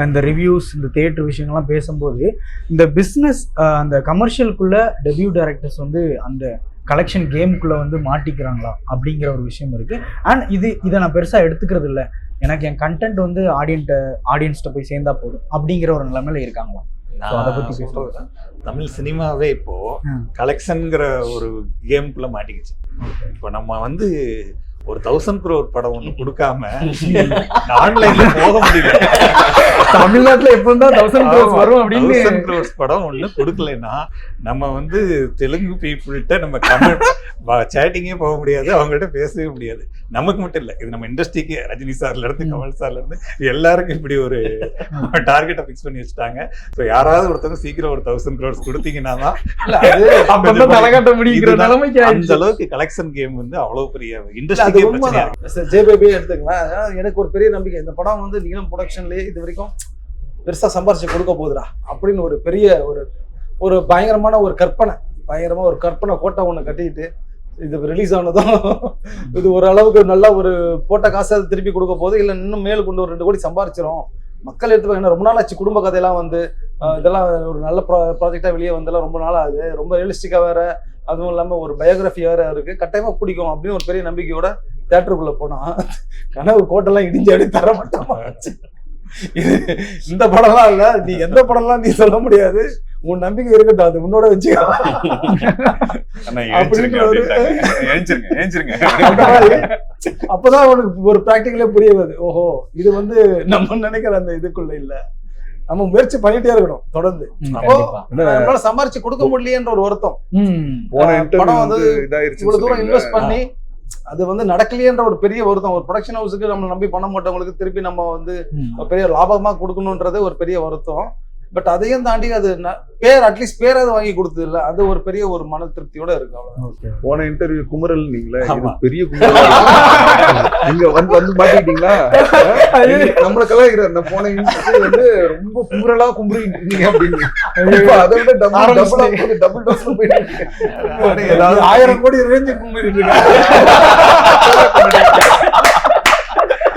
இந்த ரிவ்யூஸ் இந்த தியேட்டர் விஷயங்கள்லாம் பேசும்போது இந்த பிஸ்னஸ் அந்த கமர்ஷியலுக்குள்ள டெபியூ டைரக்டர்ஸ் வந்து அந்த கலெக்ஷன் கேமுக்குள்ள வந்து மாட்டிக்கிறாங்களா அப்படிங்கிற ஒரு விஷயம் இருக்கு. அண்ட் இதை நான் பெருசாக எடுத்துக்கிறது இல்லை, எனக்கு என் கண்டென்ட் வந்து ஆடியன்ஸ்கிட்ட போய் சேர்ந்தா போதும் அப்படிங்கிற ஒரு நிலைமையில இருக்காங்களா? அதை பத்தி பேசுறேன். தமிழ் சினிமாவே இப்போ கலெக்ஷன்ங்கிற ஒரு கேமுக்குள்ள மாட்டிக்கிச்சு. இப்போ நம்ம வந்து ஒரு 1000 crore படம் ஒண்ணு கொடுக்காம ஆன்லைன்ல போக முடியல. தமிழ்நாட்டுல எப்பதான் 1000 crores வரும் அப்படின்னு 1000 crores படம் ஒண்ணு கொடுக்கலன்னா நம்ம வந்து தெலுங்கு பீப்புள்கிட்ட நம்ம தமிழ் சேட்டிங்கே போக முடியாது, அவங்கள்ட்ட பேசவே முடியாது. நமக்கு மட்டும் இல்லை, இது நம்ம இண்டஸ்ட்ரிக்கு ரஜினி சார்ல இருந்து கமல் சார்ல இருந்து எல்லாருக்கும் இப்படி ஒரு டார்கெட்டை ஃபிக்ஸ் பண்ணி வச்சுட்டாங்க. ஸோ யாராவது ஒருத்தவங்க சீக்கிரம் ஒரு 1000 crores கொடுத்தீங்கன்னா தான் தலைகாட்ட முடிக்கிற நிலைமைக்கு அந்த அளவுக்கு கலெக்ஷன் கேம் வந்து அவ்வளவு பெரிய இண்டஸ்ட்ரி. ஜேபேபி எடுத்துக்கலாம். எனக்கு ஒரு பெரிய நம்பிக்கை, இந்த படம் வந்து நீலம் ப்ரொடக்ஷன்லயே இது வரைக்கும் பெருசா சம்பாரிச்சு கொடுக்க போகுதுடா அப்படின்னு ஒரு பெரிய ஒரு பயங்கரமான ஒரு கற்பனை கோட்டை ஒண்ணு கட்டிக்கிட்டு இது ரிலீஸ் ஆனதும் இது ஓரளவுக்கு நல்லா ஒரு போட்ட காசை திருப்பி கொடுக்க போகுது, இல்லை இன்னும் மேல் கொண்டு ஒரு 2 கோடி சம்பாரிச்சிரும் மக்கள் எடுத்து. ரொம்ப நாள் ஆச்சு குடும்ப கதையெல்லாம் வந்து இதெல்லாம் ஒரு நல்ல ப்ராஜெக்டா வெளியே வந்தெல்லாம் ரொம்ப நாள் ஆகுது, ரொம்ப ரியலிஸ்டிக்கா வேற, அதுவும் இல்லாம ஒரு பயோகிராஃபி வேற இருக்கு, கட்டாயமா பிடிக்கும் அப்படின்னு ஒரு பெரிய நம்பிக்கையோட தியேட்டருக்குள்ள போனா கனவு கோட்டெல்லாம் இடிஞ்சு அப்படி தர மாட்டோமா. இந்த படம்லாம் இல்ல, நீ எந்த படம்லாம் நீ சொல்ல முடியாது, உன் நம்பிக்கை இருக்கட்டும், அது உன்னோட வச்சுக்கோ அப்பதான் உனக்கு ஒரு பிராக்டிகலே புரிய வருது. ஓஹோ, இது வந்து நம்ம நினைக்கிற அந்த இதுக்குள்ள இல்ல, நம்ம முயற்சி பண்ணிட்டே இருக்கணும் தொடர்ந்து. நம்மளால சம்பாரிச்சு கொடுக்க முடியலன்ற ஒரு வருத்தம், படம் வந்து இவ்வளவு தூரம் இன்வெஸ்ட் பண்ணி அது வந்து நடக்கலையன்ற ஒரு பெரிய வருத்தம். ஒரு ப்ரொடக்ஷன் ஹவுஸுக்கு நம்ம நம்பி பண்ண மாட்டவங்களுக்கு திருப்பி நம்ம வந்து பெரிய லாபமா கொடுக்கணும்ன்றது ஒரு பெரிய வருத்தம். பட் அதையும் தாண்டி அது அட்லீஸ்ட் பேராது வாங்கி கொடுத்தது இல்ல, அது ஒரு பெரிய ஒரு மன திருப்தியோட இருக்கு. போன இன்டர்வியூ குமரல் நீங்களே பெரிய குமரல் நீங்க வந்து மாட்டிக்கிட்டீங்களா? நம்மளுக்கெல்லாம் அந்த போன இன்டர்வியூ வந்து ரொம்ப குமரலா கும்பிடுறீங்க அப்படின்னு, அதை விட டபுள் டோஸ்ல போயிட்டு 1000 கோடி ரேஞ்சு கும்பிட்டு இருக்காங்க.